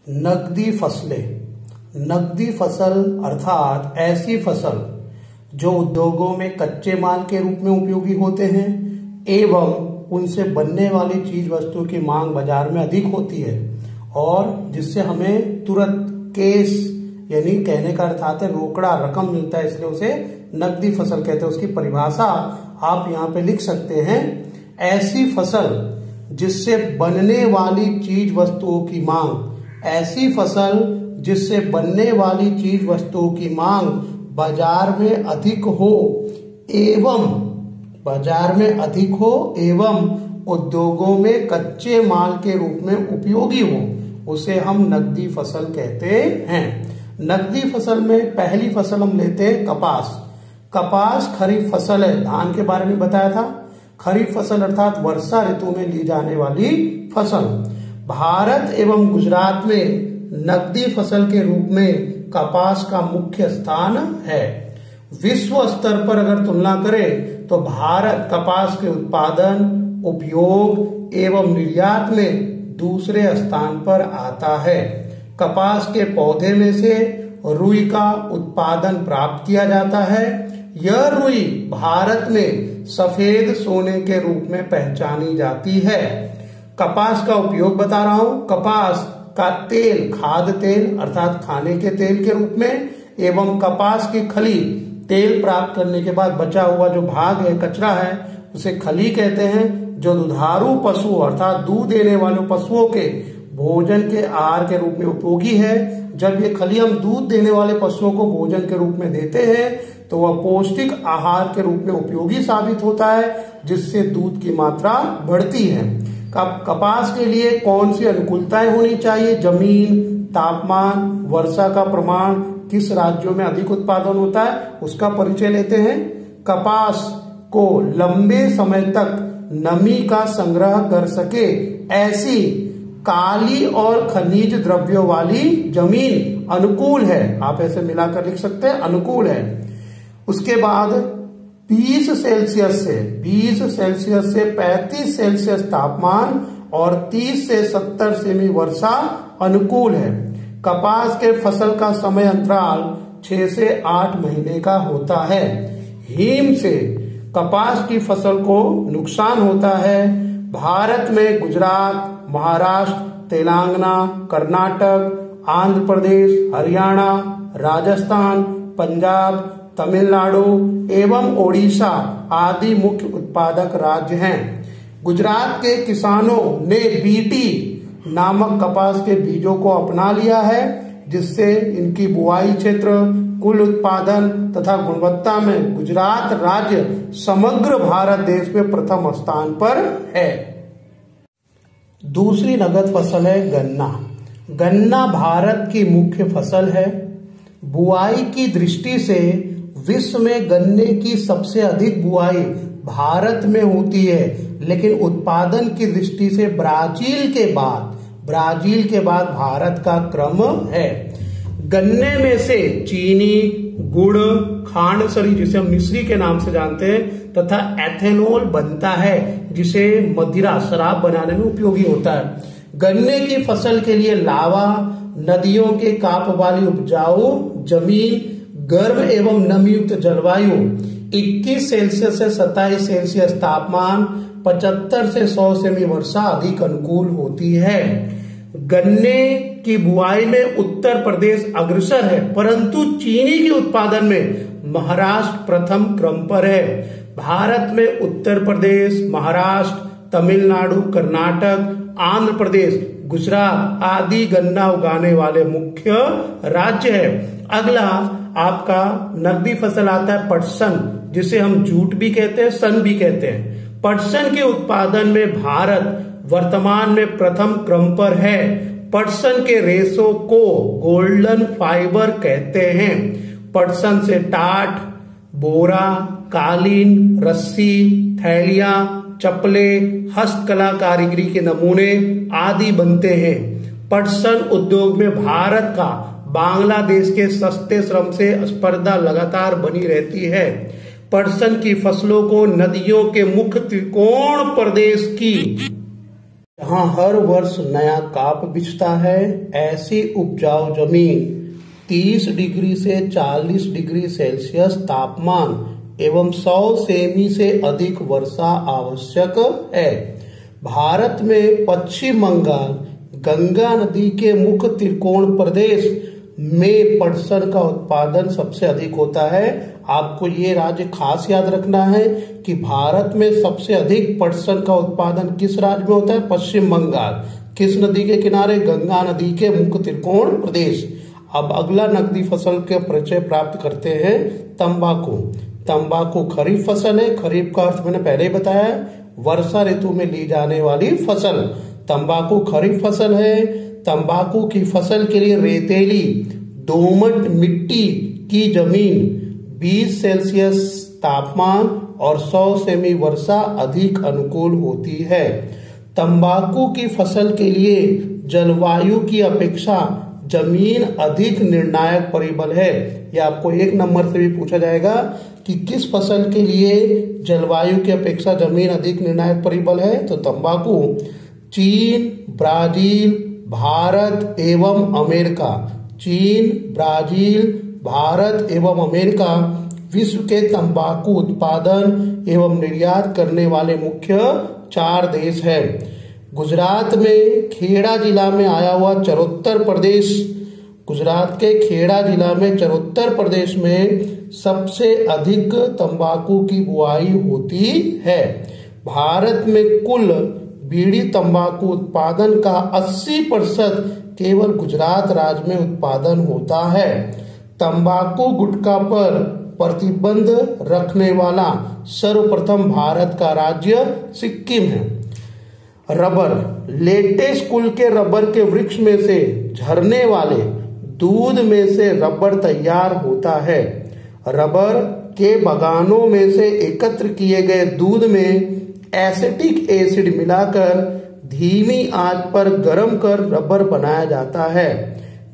नकदी फसलें। नकदी फसल अर्थात ऐसी फसल जो उद्योगों में कच्चे माल के रूप में उपयोगी होते हैं एवं उनसे बनने वाली चीज वस्तु की मांग बाजार में अधिक होती है और जिससे हमें तुरंत कैश यानी कहने का अर्थ आता है रोकड़ा रकम मिलता है, इसलिए उसे नकदी फसल कहते हैं। उसकी परिभाषा आप यहाँ पे लिख सकते हैं, ऐसी फसल जिससे बनने वाली चीज वस्तुओं की मांग, ऐसी फसल जिससे बनने वाली चीज वस्तुओं की मांग बाजार में अधिक हो एवं उद्योगों में कच्चे माल के रूप में उपयोगी हो, उसे हम नकदी फसल कहते हैं। नकदी फसल में पहली फसल हम लेते हैं कपास। कपास खरीफ फसल है, धान के बारे में बताया था। खरीफ फसल अर्थात वर्षा ऋतु में ली जाने वाली फसल। भारत एवं गुजरात में नकदी फसल के रूप में कपास का मुख्य स्थान है। विश्व स्तर पर अगर तुलना करें तो भारत कपास के उत्पादन, उपयोग एवं निर्यात में दूसरे स्थान पर आता है। कपास के पौधे में से रुई का उत्पादन प्राप्त किया जाता है। यह रुई भारत में सफेद सोने के रूप में पहचानी जाती है। कपास का उपयोग बता रहा हूं। कपास का तेल खाद्य तेल अर्थात खाने के तेल के रूप में एवं कपास की खली तेल प्राप्त करने के बाद बचा हुआ जो भाग है, कचरा है, उसे खली कहते हैं, जो दुधारू पशु अर्थात दूध देने वाले पशुओं के भोजन के आहार के रूप में उपयोगी है। जब ये खली हम दूध देने वाले पशुओं को भोजन के रूप में देते हैं तो वह पौष्टिक आहार के रूप में उपयोगी साबित होता है, जिससे दूध की मात्रा बढ़ती है। कपास के लिए कौन सी अनुकूलताएं होनी चाहिए? जमीन, तापमान, वर्षा का प्रमाण, किस राज्यों में अधिक उत्पादन होता है, उसका परिचय लेते हैं। कपास को लंबे समय तक नमी का संग्रह कर सके ऐसी काली और खनिज द्रव्यों वाली जमीन अनुकूल है। आप ऐसे मिलाकर लिख सकते हैं, अनुकूल है। उसके बाद 20 सेल्सियस से 35 सेल्सियस तापमान और 30 से 70 सेमी वर्षा अनुकूल है। कपास के फसल का समय अंतराल 6 से 8 महीने का होता है। हिम से कपास की फसल को नुकसान होता है। भारत में गुजरात, महाराष्ट्र, तेलंगाना, कर्नाटक, आंध्र प्रदेश, हरियाणा, राजस्थान, पंजाब, तमिलनाडु एवं ओडिशा आदि मुख्य उत्पादक राज्य हैं। गुजरात के किसानों ने बीटी नामक कपास के बीजों को अपना लिया है, जिससे इनकी बुआई क्षेत्र, कुल उत्पादन तथा गुणवत्ता में गुजरात राज्य समग्र भारत देश में प्रथम स्थान पर है। दूसरी नगद फसल है गन्ना। गन्ना भारत की मुख्य फसल है। बुआई की दृष्टि से विश्व में गन्ने की सबसे अधिक बुआई भारत में होती है, लेकिन उत्पादन की दृष्टि से ब्राजील के बाद भारत का क्रम है। गन्ने में से चीनी, गुड़, खांडसरी जिसे हम मिश्री के नाम से जानते हैं तथा एथेनॉल बनता है, जिसे मदिरा शराब बनाने में उपयोगी होता है। गन्ने की फसल के लिए लावा, नदियों के काप वाली उपजाऊ जमीन, गर्म एवं नमीयुक्त जलवायु, 21 सेल्सियस से 27 सेल्सियस तापमान, 75 से 100 सेमी वर्षा अधिक अनुकूल होती है। गन्ने की बुआई में उत्तर प्रदेश अग्रसर है, परंतु चीनी के उत्पादन में महाराष्ट्र प्रथम क्रम पर है। भारत में उत्तर प्रदेश, महाराष्ट्र, तमिलनाडु, कर्नाटक, आंध्र प्रदेश, गुजरात आदि गन्ना उगाने वाले मुख्य राज्य है। अगला आपका नकदी फसल आता है पटसन, जिसे हम जूट भी कहते हैं, सन भी कहते हैं। पटसन के उत्पादन में भारत वर्तमान में प्रथम क्रम पर है। पटसन के रेशों को गोल्डन फाइबर कहते हैं। पटसन से टाट, बोरा, कालीन, रस्सी, थैलियां, चप्पले, हस्तकला कारीगरी के नमूने आदि बनते हैं। पटसन उद्योग में भारत का बांग्लादेश के सस्ते श्रम से स्पर्धा लगातार बनी रहती है। पटसन की फसलों को नदियों के मुख्य त्रिकोण प्रदेश की जहाँ हर वर्ष नया काप बिछता है, ऐसी उपजाऊ जमीन 30 डिग्री से 40 डिग्री सेल्सियस तापमान एवं 100 सेमी से अधिक वर्षा आवश्यक है। भारत में पश्चिम बंगाल गंगा नदी के मुख्य त्रिकोण प्रदेश में पटसन का उत्पादन सबसे अधिक होता है। आपको ये राज्य खास याद रखना है कि भारत में सबसे अधिक पटसन का उत्पादन किस राज्य में होता है? पश्चिम बंगाल। किस नदी के किनारे? गंगा नदी के मुख्य त्रिकोण प्रदेश। अब अगला नकदी फसल के परिचय प्राप्त करते हैं, तंबाकू। तंबाकू खरीफ फसल है। खरीफ का अर्थ मैंने पहले ही बताया, वर्षा ऋतु में ली जाने वाली फसल। तंबाकू खरीफ फसल है। तंबाकू की फसल के लिए रेतीली दोमट मिट्टी की जमीन 20 सेल्सियस तापमान और 100 सेमी वर्षा अधिक अनुकूल होती है। तंबाकू की फसल के लिए जलवायु की अपेक्षा जमीन अधिक निर्णायक परिबल है। यह आपको 1 नंबर से भी पूछा जाएगा कि किस फसल के लिए जलवायु की अपेक्षा जमीन अधिक निर्णायक परिबल है, तो तंबाकू। चीन, ब्राजील, भारत एवं अमेरिका। चीन, ब्राजील, भारत एवं अमेरिका विश्व के तंबाकू उत्पादन एवं निर्यात करने वाले मुख्य 4 देश हैं। गुजरात में खेड़ा जिला में आया हुआ चरोत्तर प्रदेश, गुजरात के खेड़ा जिला में चरोत्तर प्रदेश में सबसे अधिक तंबाकू की बुआई होती है। भारत में कुल बीड़ी तंबाकू उत्पादन का 80% केवल गुजरात राज्य में उत्पादन होता है। तंबाकू गुटखा पर प्रतिबंध रखने वाला सर्वप्रथम भारत का राज्य सिक्किम है। रबर, लेटेस कुल के रबर के वृक्ष में से झरने वाले दूध में से रबर तैयार होता है। रबर के बगानों में से एकत्र किए गए दूध में एसिटिक एसिड मिलाकर धीमी आंच पर गर्म कर रबर बनाया जाता है,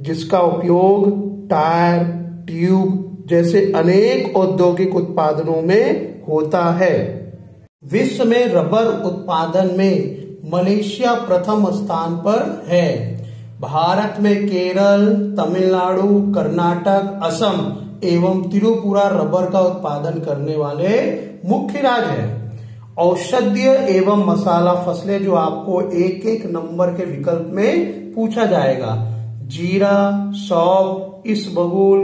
जिसका उपयोग टायर, ट्यूब जैसे अनेक औद्योगिक उत्पादनों में होता है। विश्व में रबर उत्पादन में मलेशिया प्रथम स्थान पर है। भारत में केरल, तमिलनाडु, कर्नाटक, असम एवं त्रिपुरा रबर का उत्पादन करने वाले मुख्य राज्य हैं। औषधीय एवं मसाला फसलें जो आपको 1-1 नंबर के विकल्प में पूछा जाएगा। जीरा, सौंफ, इसबगोल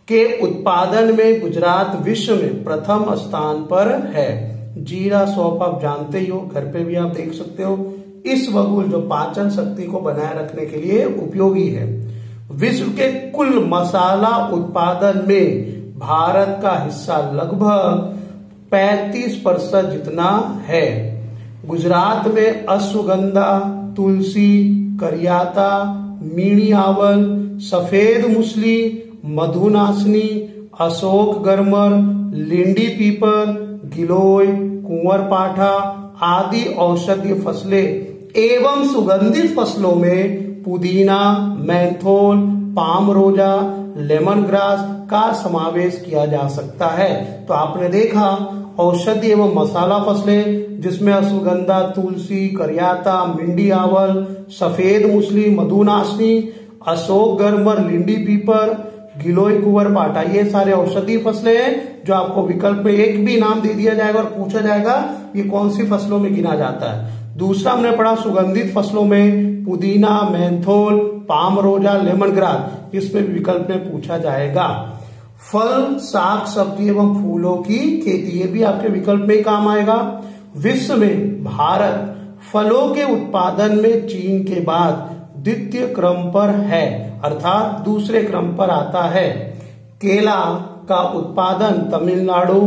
के उत्पादन में गुजरात विश्व में प्रथम स्थान पर है। जीरा, सौंफ आप जानते ही हो, घर पे भी आप देख सकते हो। इसबगोल जो पाचन शक्ति को बनाए रखने के लिए उपयोगी है। विश्व के कुल मसाला उत्पादन में भारत का हिस्सा लगभग 35% जितना है। गुजरात में अश्वगंधा, तुलसी, करियाता, मीणी आवल, सफेद मुसली, मधुनाशनी, अशोक गरमर, लिंडी पीपल, गिलोय, कुंवरपाठा आदि औषधीय फसलें एवं सुगंधित फसलों में पुदीना, मेंथोल, पाम रोजा, लेमन ग्रास का समावेश किया जा सकता है। तो आपने देखा औषधि एवं मसाला फसलें जिसमें अश्वगंधा, तुलसी, करियाता, मिंडी आवल, सफेद मुसली, मधुनाशनी, अशोक गरमर, लिंडी पीपर, गिलोय, कुंवरपाठा, ये सारे औषधि फसलें हैं जो आपको विकल्प में एक भी नाम दे दिया जाएगा और पूछा जाएगा ये कौन सी फसलों में गिना जाता है। दूसरा हमने पढ़ा सुगंधित फसलों में पुदीना, मेंथोल, पाम रोजा, लेमन ग्रास, इसमें विकल्प में पूछा जाएगा। फल, साग सब्जी एवं फूलों की खेती, ये भी आपके विकल्प में ही काम आएगा। विश्व में भारत फलों के उत्पादन में चीन के बाद द्वितीय क्रम पर है, अर्थात दूसरे क्रम पर आता है। केला का उत्पादन तमिलनाडु,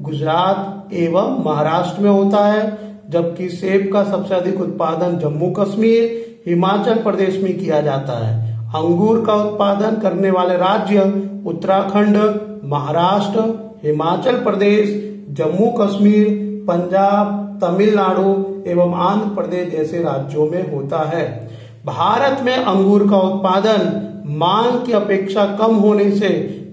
गुजरात एवं महाराष्ट्र में होता है, जबकि सेब का सबसे अधिक उत्पादन जम्मू कश्मीर, हिमाचल प्रदेश में किया जाता है। अंगूर का उत्पादन करने वाले राज्य उत्तराखंड, महाराष्ट्र, हिमाचल प्रदेश, जम्मू कश्मीर, पंजाब, तमिलनाडु एवं आंध्र प्रदेश जैसे राज्यों में होता है। भारत में अंगूर का उत्पादन मांग की अपेक्षा कम होने से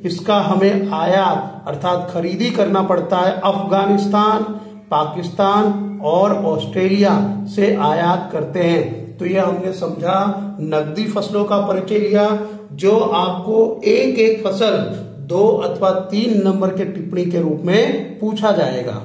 इसका हमें आयात अर्थात खरीदी करना पड़ता है अफगानिस्तान, पाकिस्तान और ऑस्ट्रेलिया से आयात करते हैं। तो ये हमने समझा, नकदी फसलों का परिचय लिया, जो आपको एक एक फसल 2 अथवा 3 नंबर के टिप्पणी के रूप में पूछा जाएगा।